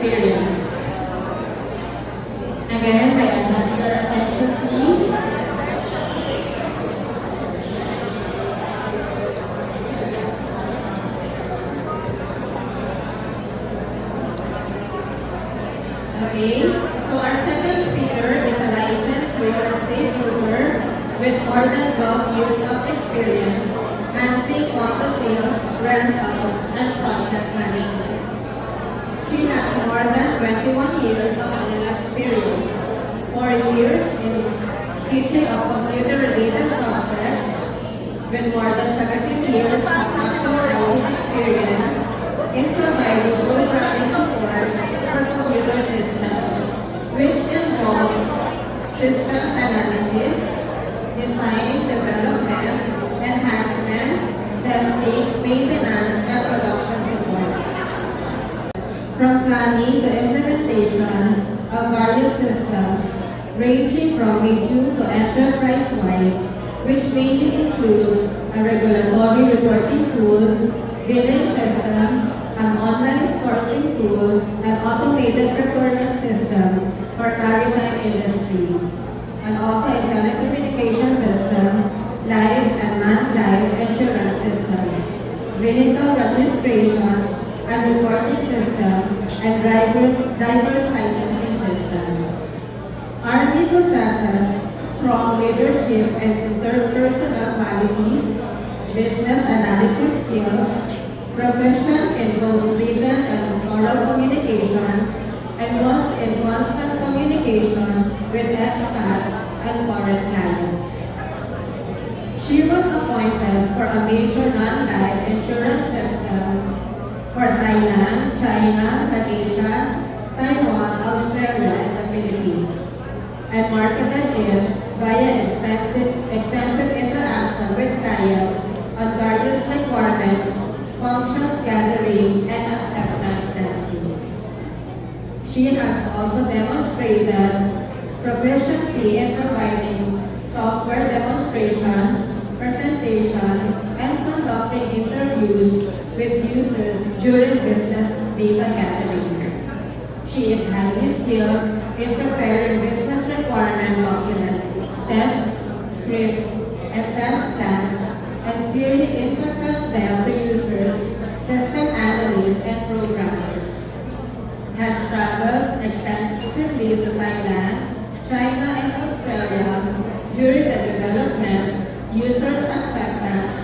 experience. Again, may I have your attention, please? Okay, so our second speaker is a licensed real estate broker with more than 12 years of experience handling auto sales, rentals, and project management. She has more than 21 years of experience, 4 years in teaching of computer-related softwares, with more than 17 years of actual IT experience in providing programming support for computer systems, which involves systems analysis, design, development, enhancement, testing, maintenance, and production support. From planning to implementation of various systems, ranging from medium to enterprise-wide, which mainly include a regulatory reporting tool, billing system, an online sourcing tool, an automated procurement system for maritime industry, and also a telecommunication system, live and non-live insurance systems, vehicle registration and reporting system, and driver's licensing system. RD possesses strong leadership and interpersonal qualities, business analysis skills, proficient in both written and oral communication, and was in constant communication with expats and foreign clients. She was appointed for a major non-life insurance system for Thailand, China, Malaysia, Taiwan, Australia, and the Philippines, and marketed it via extensive interaction with clients on various requirements, functions gathering, and acceptance testing. She has also demonstrated proficiency in providing software demonstration, presentation, and conducting interviews with users during business data gathering. She is highly skilled in preparing business requirement documents, tests, scripts, and test plans, and clearly interprets them to users, system analysts, and programmers. Has traveled extensively to Thailand, China, and Australia during the development, users' acceptance,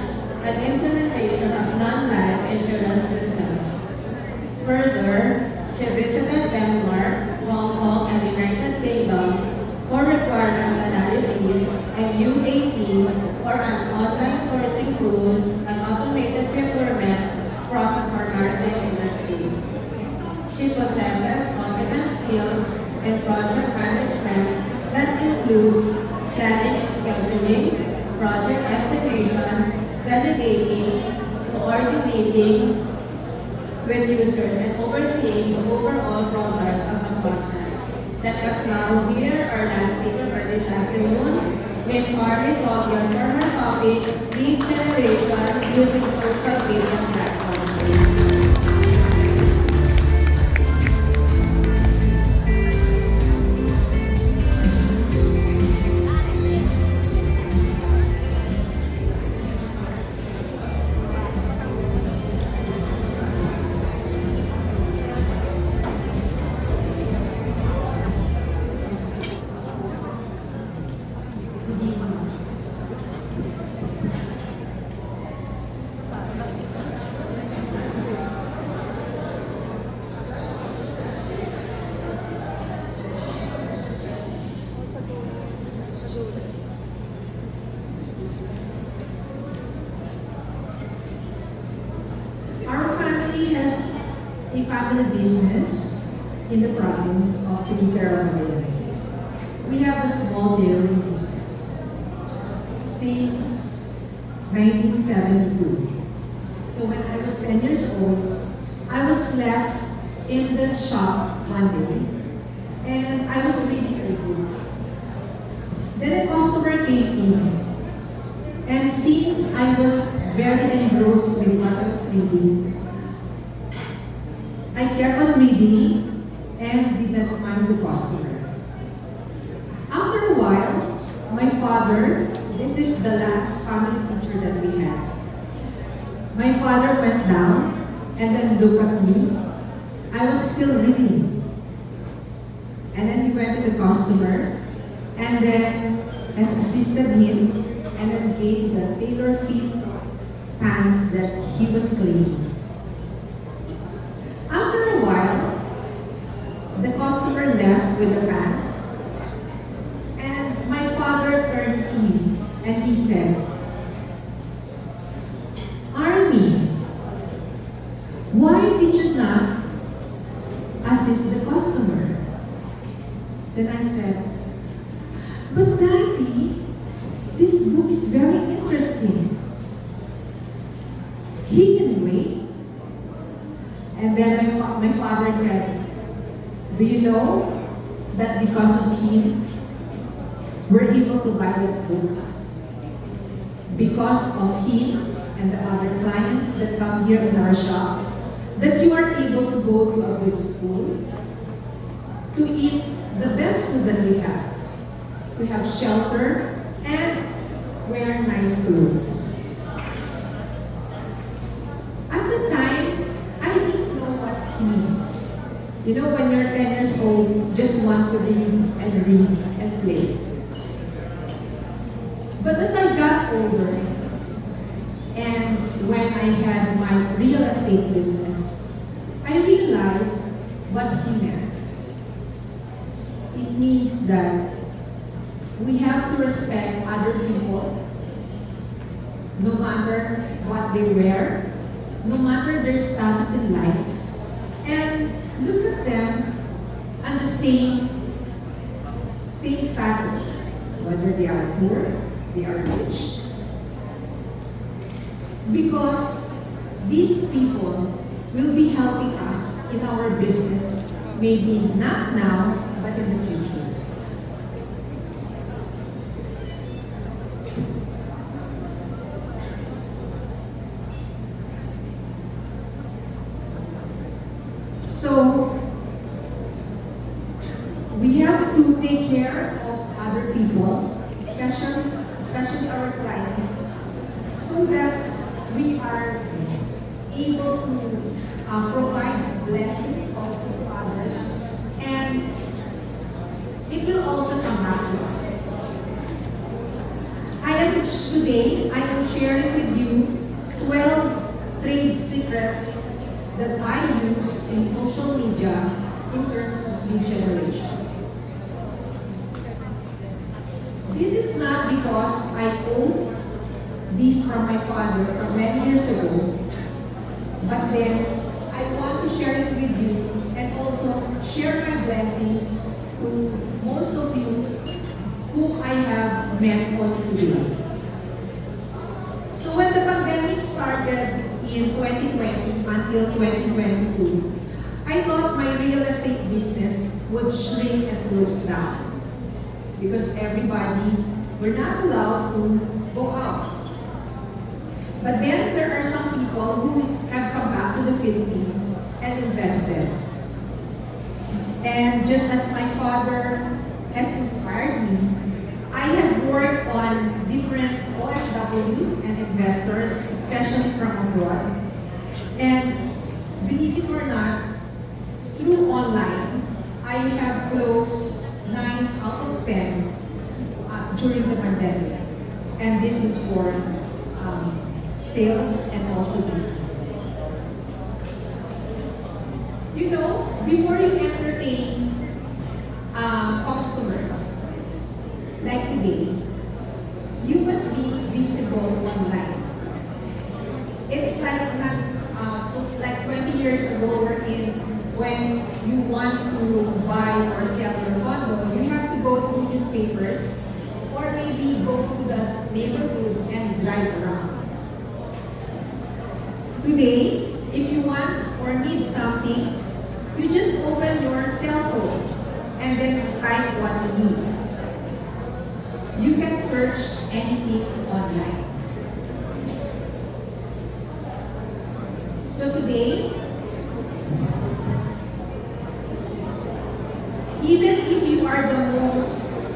and implementation of non-life insurance system. Further, she visited Denmark, Hong Kong, and United Kingdom for requirements analysis and UAT or an online sourcing tool and automated procurement process for maritime industry. She possesses competent skills in project management that includes planning and scheduling, project estimation, delegating, coordinating with users, and overseeing the overall progress of the project. Let us now hear our last speaker for this afternoon, Ms. Marvin Tobias, for her topic, Lead Generation Using Social Media Platforms. A family business in the province of Titicaca. We have a small dairy business since 1972. So when I was 10 years old, I was left in the shop one day and I was reading a book. Then a customer came in, and since I was very engrossed with what I was reading, I kept on reading one the customer. After a while, my father, this is the last family picture that we had. My father went down and then looked at me. I was still reading. And then he went to the customer and then has assisted him and then gave the tailor-fit pants that he was cleaning. After a while, the customer left with the pants and my father turned to me and he said, "Army, why did you not assist the customer?" Then I said, "But Daddy, this book is very interesting. He can wait." And then my father said, "Do you know that because of him, we're able to buy that book? Because of him and the other clients that come here in our shop, that you are able to go to a good school, to eat the best food that we have shelter, and wear nice clothes." At the time, I didn't know what he means. You know, when you're 10 years old, just want to read and play. But as I got older, and when I had my real estate business, I realized what he meant. It means that we have to respect other people, no matter what they wear, no matter their status in life, and look at them on the same status, whether they are poor, they are rich. Because these people will be helping us in our business, maybe not now, but in the future. So, we have to take care of other people, especially our clients, so that we are able to provide blessings also to others, and it will also come back to us. Today, I am sharing with you 12 trade secrets that I use in social media in terms of lead generation. This is not because I own these from my father from many years ago, but then I want to share it with you and also share my blessings to most of you whom I have met only today. So when the pandemic started in 2020 until 2022, I thought my real estate business would shrink and close down because everybody were not allowed to go out. But then there are some people who have come back to the Philippines and invested. And just as my father has inspired me, I have worked on different OFWs and investors, especially from abroad. And believe it or not, through online, I have closed 9 out of 10 during the pandemic. And this is for sales and also business. You know, before you entertain customers, like today, you must be visible online. It's like like 20 years ago when you want to buy or sell your condo, you have to go to newspapers or maybe go to the neighborhood and drive around. Today, if you want or need something, you just open your cell phone and then type what you need. You can search anything online. So today, Even if you are the most,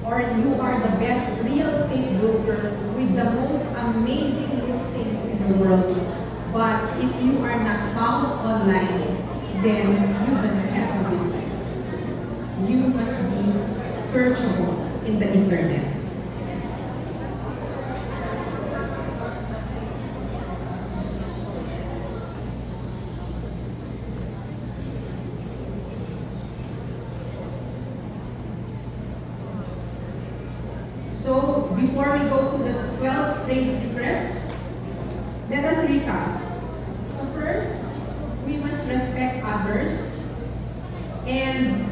or you are the best real estate broker with the most amazing listings in the world, but if you are not found online, then you don't have a business. You must be searchable in the internet. So, before we go to the 12 trade secrets, let us recap. So first, we must respect others, and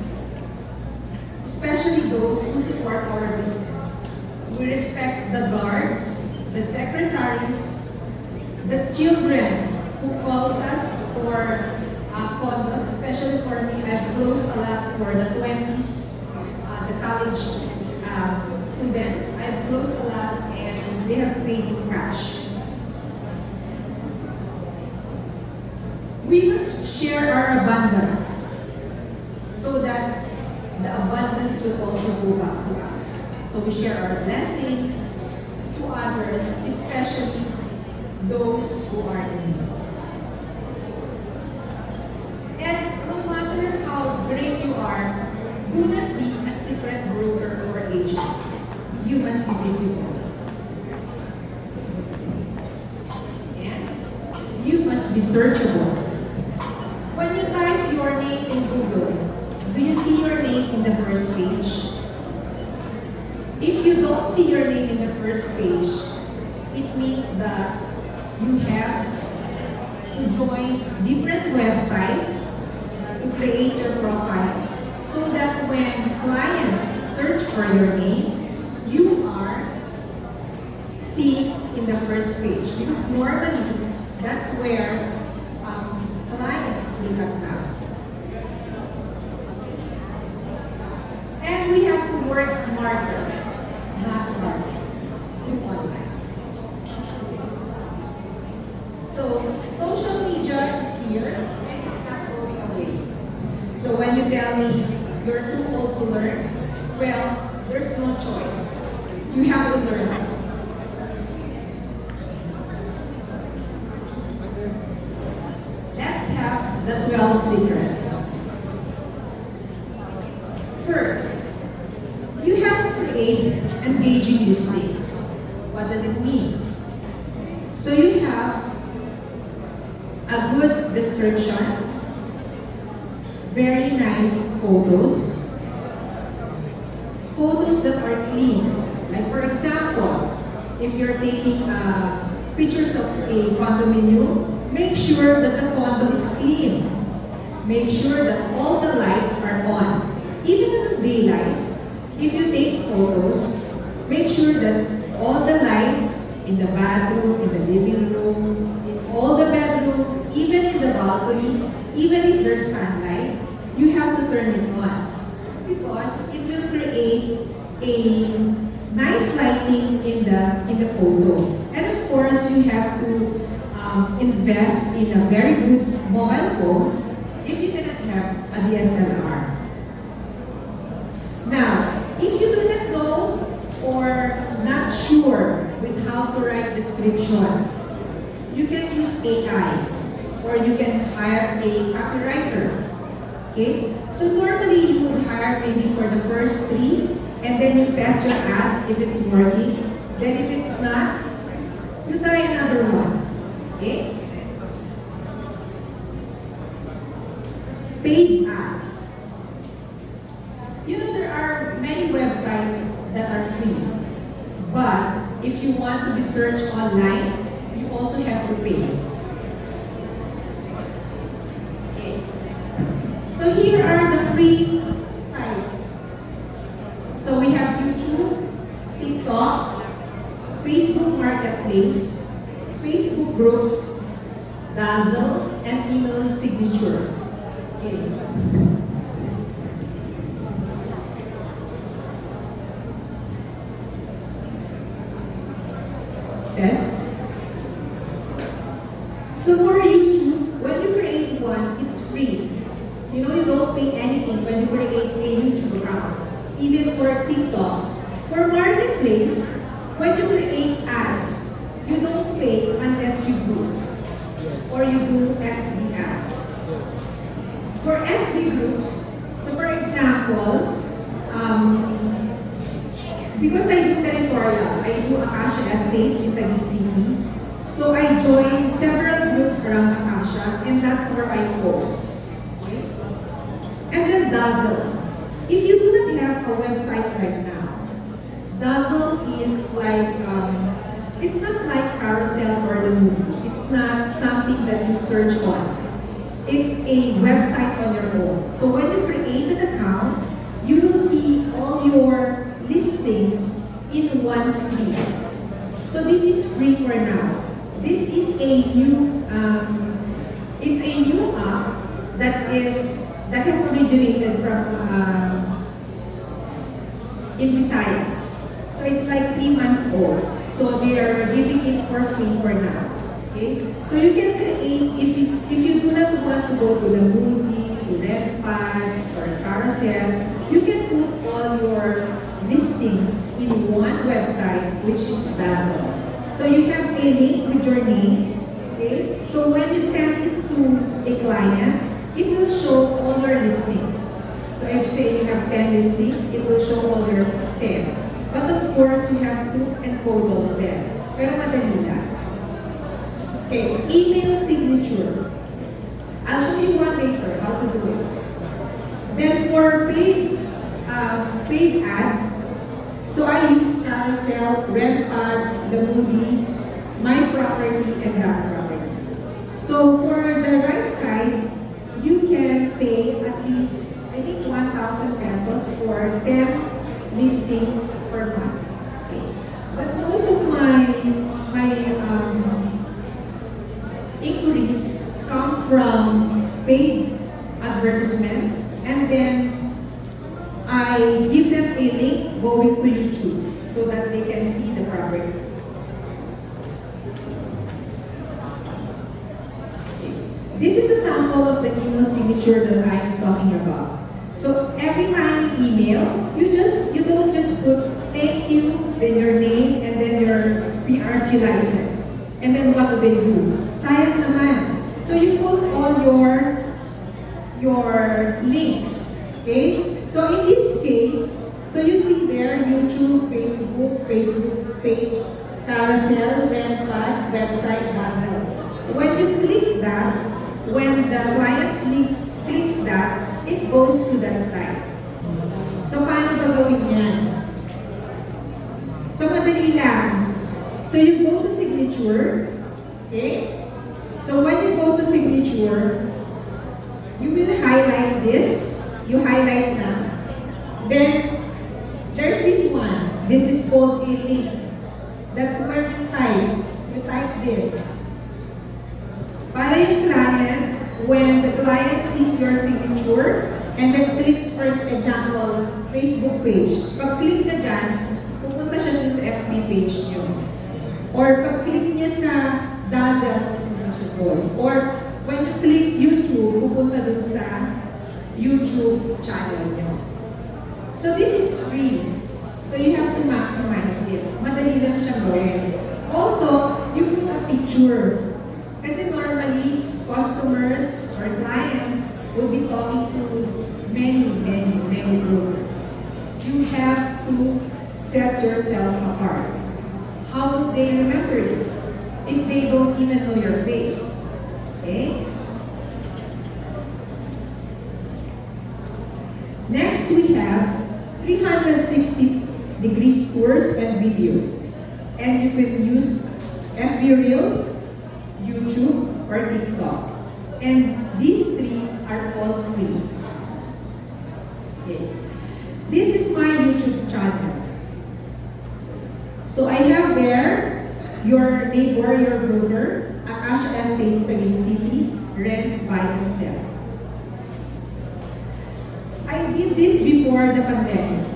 especially those who support our business. We respect the guards, the secretaries, the children who calls us for condos, especially for me. I've closed a lot for the 20s, the college students. I've closed a lot and they have paid in cash. We must share our abundance so that the abundance will also go back to us. So we share our blessings to others, especially those who are in need. And no matter how great you are, do not be a secret broker or agent. You must be visible. And you must be searchable. When you type your name in Google, do you see your name in the first page? If you don't see your name in the first page, it means that you have to join different websites to create your profile so that when clients search for your name, you are seen in the first page. Because normally, that's where clients look at now. And we have to work smarter, not harder, to online. So, social media is here and it's not going away. So when you tell me you're too old to learn, well, there's no choice. You have to learn. Let's have the 12 secrets. First, you have to create engaging listings. What does it mean? So you have a good description, very nice photos that are clean. Like for example, if you're taking pictures of a condominium, make sure that the condo is clean. Make sure that all the lights are on. Even in the daylight, if you take photos, make sure that all the lights in the bathroom, in the living room, in all the bedrooms, even in the balcony, even if there's sunlight, you have to turn it on. Because it will create a nice lighting in the photo. And of course, you have to invest in a very good mobile phone if you cannot have a DSLR. Now, if you do not know or not sure with how to write descriptions, you can use AI or you can hire a copywriter. Okay? So normally you would hire maybe for the first 3 and then you test your ads if it's working. Then if it's not, you try another one. Okay? Paid ads. You know there are many websites that are free. But if you want to be searched online, you also have to pay. Okay. So here are the free sites. So we have YouTube, TikTok, Facebook Marketplace, Facebook groups, Dazzle, and email signature. Okay. Yes. So for YouTube, when you create one, it's free. YouTube account, even for TikTok. For Marketplace, when you create ads, you don't pay unless you boost or you do FB ads. For FB groups, so for example, because I do territorial, I do Acacia Estates in Taguig City, so I join several groups around Acacia, and that's where I post. Okay? And then Dazzle. If you do not have a website right now, Dazzle is like, it's not like Carousel or the movie. It's not something that you search on. It's a website on your own. So when you create an account, you will see all your listings in one screen. So this is free for now. This is a new, it's a new app that has originated from in Visayas. So it's like 3 months old. So they are giving it for free for now. Okay? So you can create, if you do not want to go to the movie, to Redpad, or Carousel, you can put all your listings in one website, which is Dazzle. So you have a link with your name. Okay? So when you send it to a client, it will show all your listings. So if say you have 10 listings, it will show all your 10. But of course, you have to encode all of them. Pero madali lang. Okay, email signature. I'll show you one later how to do it. Then for paid ads, so I use Carousel, Redpad, the movie, my property, and that property. So for the right side, you can pay at least, I think 1,000 pesos for 10 listings per month. Okay. But most of my inquiries come from paid advertisements, and then I give them a link going to YouTube so that they can see the property. This is a sample of the email signature that I'm talking about. So every time you email, you don't just put thank you, then your name, and then your PRC license. And then what do they do? Sayang naman. So you put all your links. Okay? So in this case, so you see there YouTube, Facebook page, Carousel, Redpad, website, Dazzle. When you click that, when the client clicks that, it goes to that site. So, paano ba gawin yan? So, madali lang. So, you go to signature. Okay? So, when you go to signature, you will highlight this. You highlight na. Then, there's this one. This is called a link. That's where you type. You type this. Para yung client, when the client sees your signature and then clicks, for example, Facebook page, pag click na dyan, pupunta siya dun sa FB page nyo. Or pag click niya sa Dazzle, pupunta siya doon. Or when you click YouTube, pupunta dun sa YouTube channel nyo. So this is free. So you have to maximize it. Madali lang siyang gawin. Also, you put a picture. Kasi normally, customers or clients will be talking to many brokers. You have to set yourself apart. How will they remember you if they don't even know your face? Okay? Next, we have 360-degree tours and videos. And you can use FB Reels, YouTube, or TikTok. And these three are all free. Okay. This is my YouTube channel. So I have there your neighbor, your broker, Acacia Estates, Taguig City, rent, buy, and sell. I did this before the pandemic.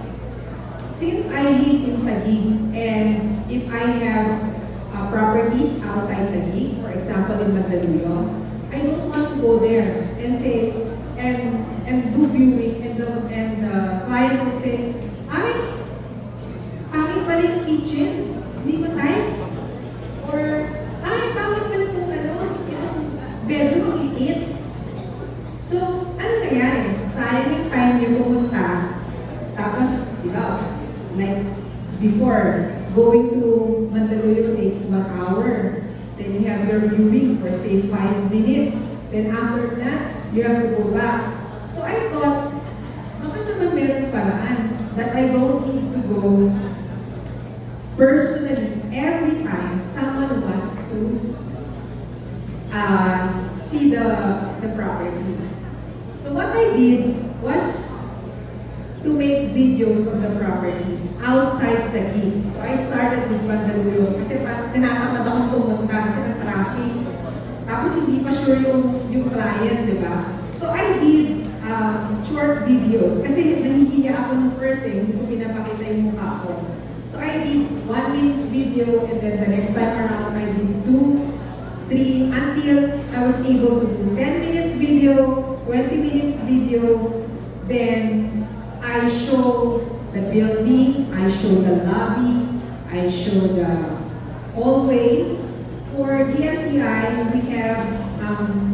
Since I live in Taguig, and if I have properties outside Taguig, for example in Mandaluyong, I don't want to go there and say and do viewing and So, ano nangyari? Sayang yung time niyo pumunta, tapos, di ba, like before, going to Mandaluyong takes 1 hour. Then you have your viewing for say 5 minutes. Then after that, you have to go back. So I thought, baka naman meron paraan that I don't need to go personally every time someone wants to see the property. So what I did was to make videos of the properties outside the gate. So I started with Mandaluyong kasi tinatamad akong pumunta kasi ng traffic. Tapos hindi pa sure yung client, di ba? So I did short videos kasi nahihiya ako nung first hindi ko pinapakita yung mukha ko. So I did 1-minute video and then the next time around I did 2, 3 until I was able to do 10 minutes video, 20 minutes video, then I show the building, I show the lobby, I show the hallway. For DSCI, we have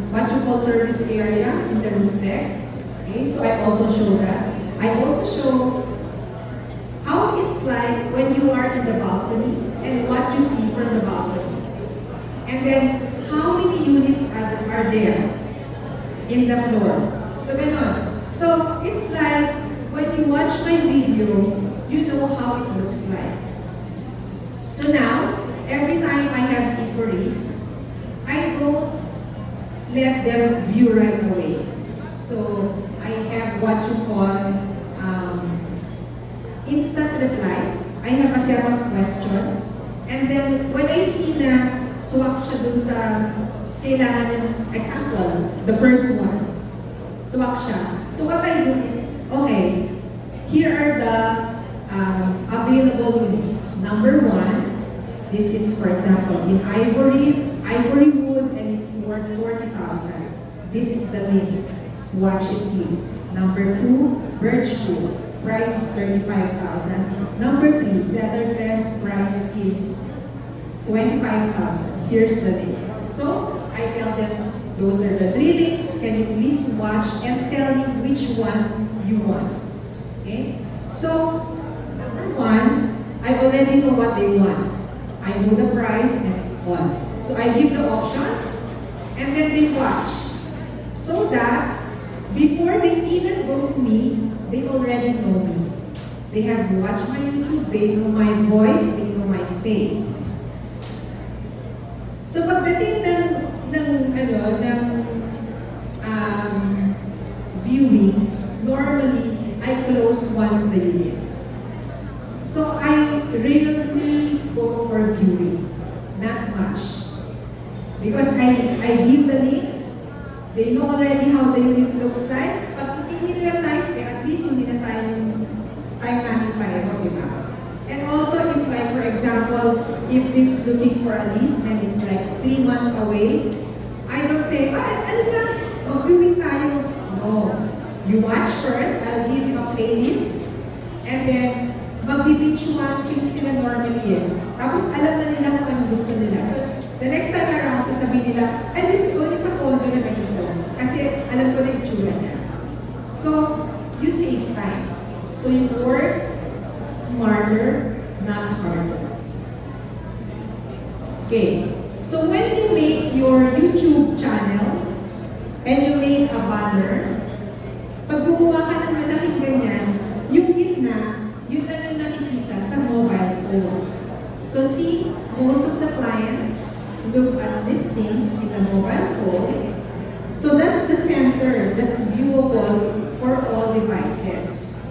what you call service area in the roof deck. Okay, so I also show that. I also show how it's like when you are in the balcony and what you see from the balcony. And then, how many units are there in the floor. So, ganon. So, it's like, when you watch my video, you know how it looks like. So now, every time I have inquiries, I don't let them view right away. So I have what you call instant reply. I have a set of questions. And then when I see na swak siya dun sa kailangan yung example, the first one, swak siya. So what I do is, okay, here are the available units. Number 1, this is for example in ivory wood and it's worth 40,000. This is the link. Watch it please. Number 2, birch wood. Price is 35,000. Number 3, cedar crest. Price is 25,000. Here's the link. So I tell them those are the 3 links. Can you please watch and tell me which one you want? Okay? So, number 1, I already know what they want. I know the price and what. So I give the options and then they watch. So that before they even go to me, they already know me. They have watched my YouTube, they know my voice, they know my face. So pagdating ng viewing, normally I close one of the units. So I regularly go for viewing, not much. Because I give the links, they know already how the unit looks like. Pag hindi nila type, at least hindi na sayang time namin pareho, di ba? And also, if like for example, if this is looking for a lease and it's like 3 months away, I don't say, ano ba, mag-viewing tayo. No. You watch first, I'll give you a playlist, and then mag-binge watching sila normally yun. Tapos alam na nila kung ano gusto nila. So, the next time around, sasabihin nila, ay gusto ko sa condo na ganito. Kasi alam ko na yung tsura niya. So, you save time. So, you work smarter, not harder. Okay. So, when you make your YouTube channel, and you make a banner, pag gumawa ka ng malaking ganyan, yung gitna, yun lang yung nakikita sa mobile phone. So since most of the clients look at these things in a mobile phone, so that's the center that's viewable for all devices.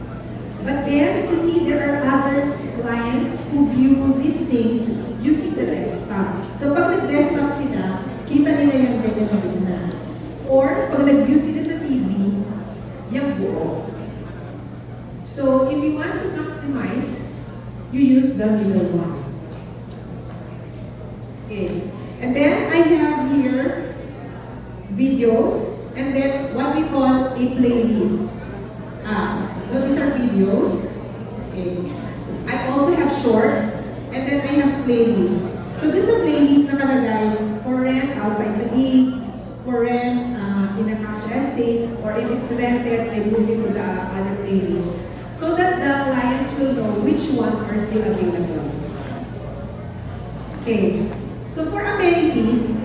But then, you see there are other clients who view these things using the desktop. So pag nag-desktop sila, kita nila yung ganyan na gitna. Or pag nag-view sila sa TV, yung buo. So, if you want to maximize, you use the middle one. Okay. And then, I have here videos, and then what we call a playlist. These are videos. Okay. I also have shorts, and then I have playlists. So, this is a playlist na nakalagay for rent outside the gate, for rent in Acacia Estates, or if it's rented, I move it to the other playlist. So that the clients will know which ones are still available. Okay. So for amenities,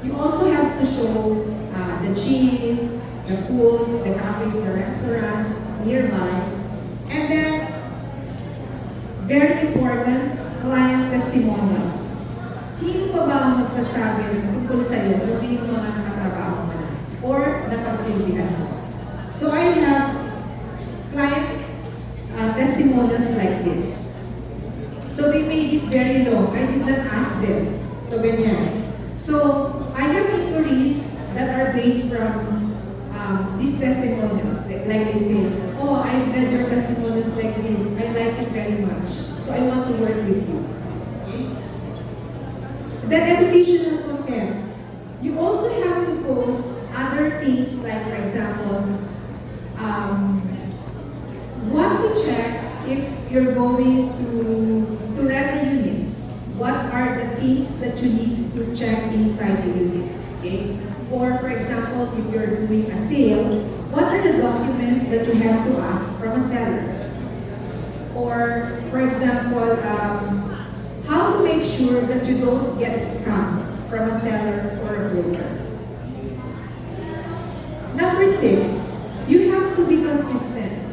you also have to show the gym, the pools, the cafes, the restaurants nearby. And then, very important, client testimonials. Sino pa ba ang magsasabi tungkol sa'yo kung yung mga nakatrabaho mo na or napagsilbihan mo? So I have client testimonials like this. So they made it very long. I did not ask them. So ganyan. So I have inquiries that are based from these testimonials. Like they say, oh, I've read your testimonials like this. I like it very much. So I want to work with you. Okay? Then educational content. You also have to post other things like, for example, what to check if you're going to rent a unit. What are the things that you need to check inside the unit? Okay? Or for example, if you're doing a sale, what are the documents that you have to ask from a seller? Or for example, how to make sure that you don't get scammed from a seller or a broker. Number 6, you have to be consistent.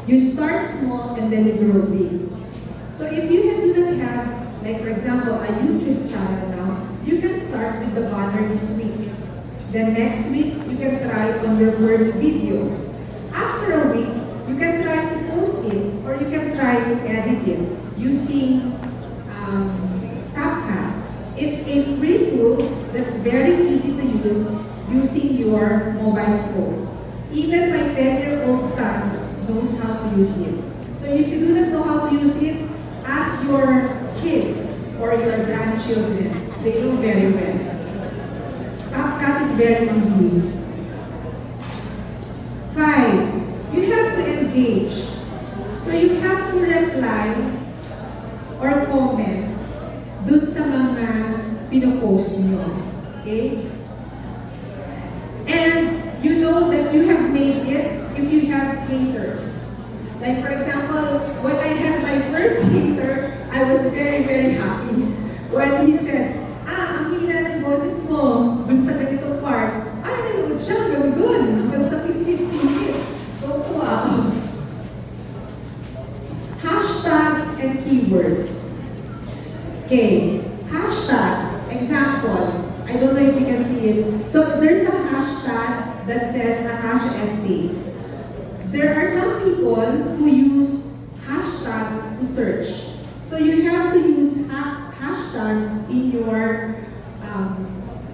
You start small and then you grow big. So if you do not have, like for example, a YouTube channel now, you can start with the banner this week. Then next week, you can try on your first video. After a week, you can try to post it or you can try to edit it using CapCut. It's a free tool that's very easy to use using your mobile phone. Even my 10-year-old son knows how to use it. So if you do not know how to use it, ask your kids or your grandchildren. They know very well. CapCut is very easy. 5, you have to engage. So you have to reply or comment dun sa mga pinopost nyo. Okay? And you know that you have made it if you have haters. Like for example, when I had my first hater, I was very, very happy. When he said, ang hina ng boses mo, dun sa ganitong part, nanonood siya, gawin dun, hanggang sa 15 minutes. Tuwa ako. Hashtags and keywords. Okay, hashtags, example, I don't know if you can see it. So there's a hashtag that says Acacia Estates. There are some people who use hashtags to search. So you have to use hashtags in your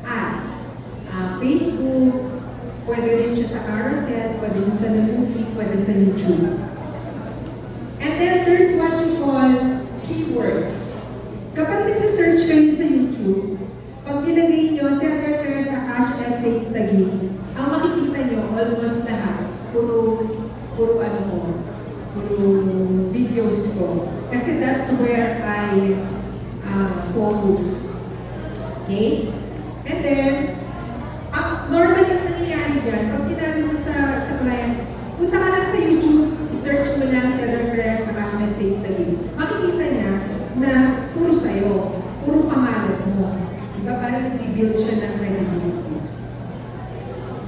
ads. Facebook, pwede rin siya sa carousel, pwede rin sa Namuti, pwede sa YouTube. And then there's what you call keywords. Kapag nagsa-search kayo sa YouTube, pag nilagay nyo, Center Crest Acacia Estates Taguig, ang makikita nyo, almost lahat, puro videos ko. Kasi that's where I focus. Okay? And then, normally ang nangyayari dyan, pag sinabi mo sa client, punta ka lang sa YouTube, search mo na Center Crest Acacia Estates Taguig. Makikita niya na puro sa'yo, puro pangalan mo. Diba? Parang nag-rebuild siya ng credibility.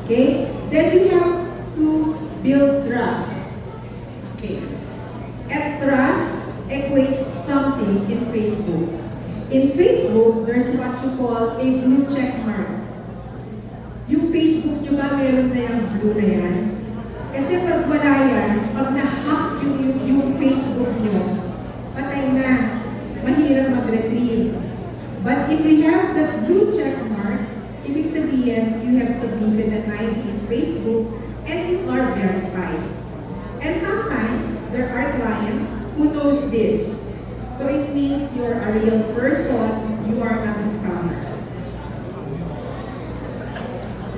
Okay? Then you have to build trust. Okay. And trust equates something in Facebook. In Facebook, there's what you call a blue check mark. Yung Facebook nyo ba meron na yung blue na yan? Kasi pag wala yan, pag na-hack yung Facebook nyo, patay na. Mahirap mag-retrieve. But if you have that blue check mark, ibig sabihin, you have submitted an ID in Facebook and you are verified. And sometimes, there are clients who knows this. So it means you're a real person, you are not a scammer.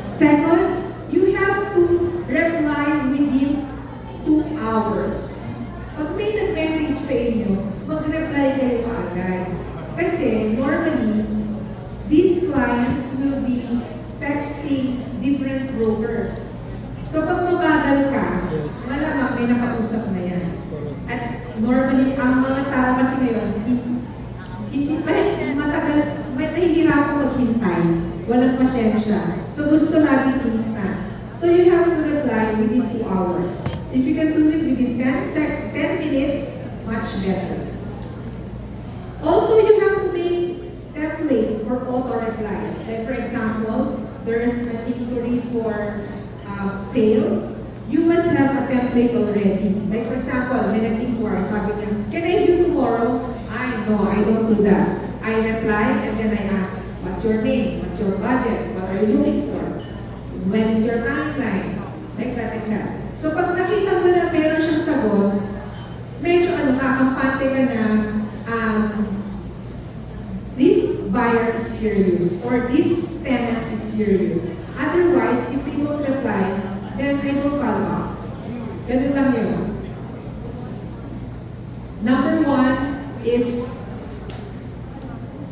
Second, you have to reply within 2 hours. Pag may nag-message sa inyo, mag-reply kayo agad. Kasi normally, these clients will be brokers. So pag mabagal ka, malamang may nakausap na yan. At normally, ang mga tao kasi ngayon, hindi matagal, may nahihirapan maghintay. Walang pasyensya. So gusto laging instant. So you have to reply within 2 hours. If you can do it within 10 minutes, much better. Also, you have to make templates for auto replies. Like for example, there's an inquiry for sale. You must have a template already. Like for example, may nag-inquire, sabi niya, can I view tomorrow? No, I don't do that. I reply and then I ask, what's your name? What's your budget? What are you looking for? When is your timeline? Like that, like that. So pag nakita mo na meron siyang sagot, medyo kakampante ka na, this buyer is serious or this tenant is serious. Otherwise, if we don't reply, then I don't follow up. Ganun lang yun. Number 1 is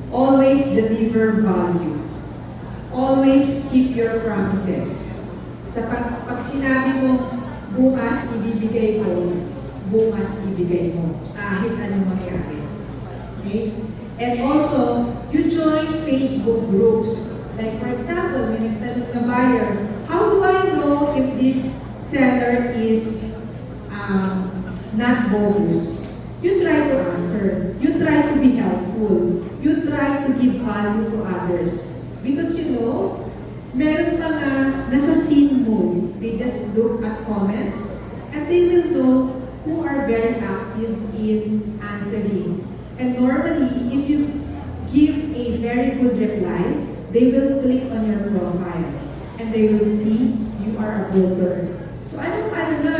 always deliver value. Always keep your promises. Sa pag sinabi mo, bukas ibibigay mo, bukas ibigay mo. Kahit anong mangyari. Okay? And also, you join Facebook groups. Like for example, may nagtanong na buyer, how do I know if this seller is not bogus? You try to answer. You try to be helpful. You try to give value to others. Because you know, meron mga nasa scene mode. They just look at comments and they will know who are very active in answering. And normally, if you give a very good reply, they will click on your profile and they will see you are a broker. So ano na,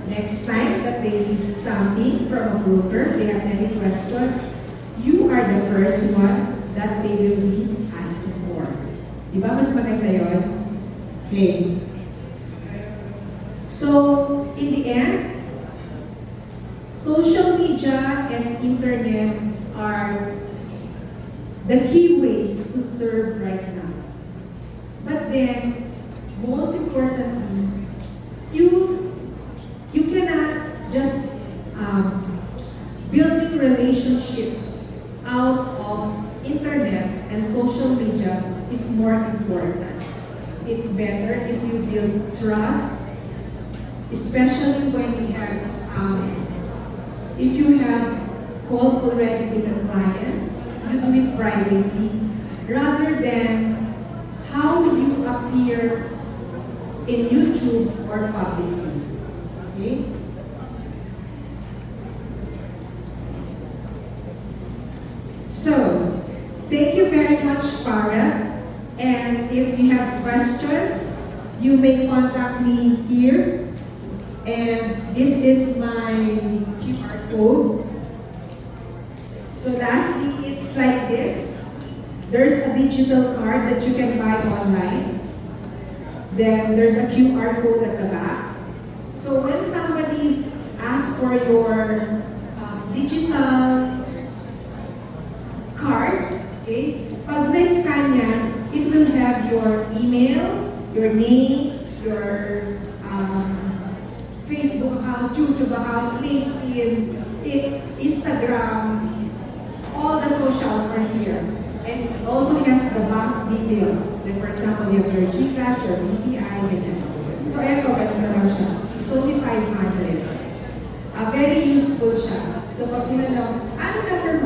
next time that they need something from a broker, they have any question, you are the first one that they will be asking for. Di ba mas maganda yun? Okay. So, in the end, social media and internet are the key ways to serve right now. But then, most importantly, you cannot just building relationships out of internet and social media is more important. It's better if you build trust, especially when you have if you have calls already with a client, you do it privately, rather than how you appear in YouTube or publicly. Okay? So, thank you very much, Farah. And if you have questions, you may contact me here. And this is my QR code. So lastly, it's like this. There's a digital card that you can buy online. Then there's a QR code at the back. So when somebody asks for your digital card, okay, pag na-scan yan, it will have your email, your name, your Facebook account, YouTube account, LinkedIn, Instagram, all the socials are here. And it also has the bank details. Like for example, you have your GCash, your BPI, ganyan. So eto, ganun na lang siya. It's only 500. Very useful siya. So pag tinanong, ano number mo?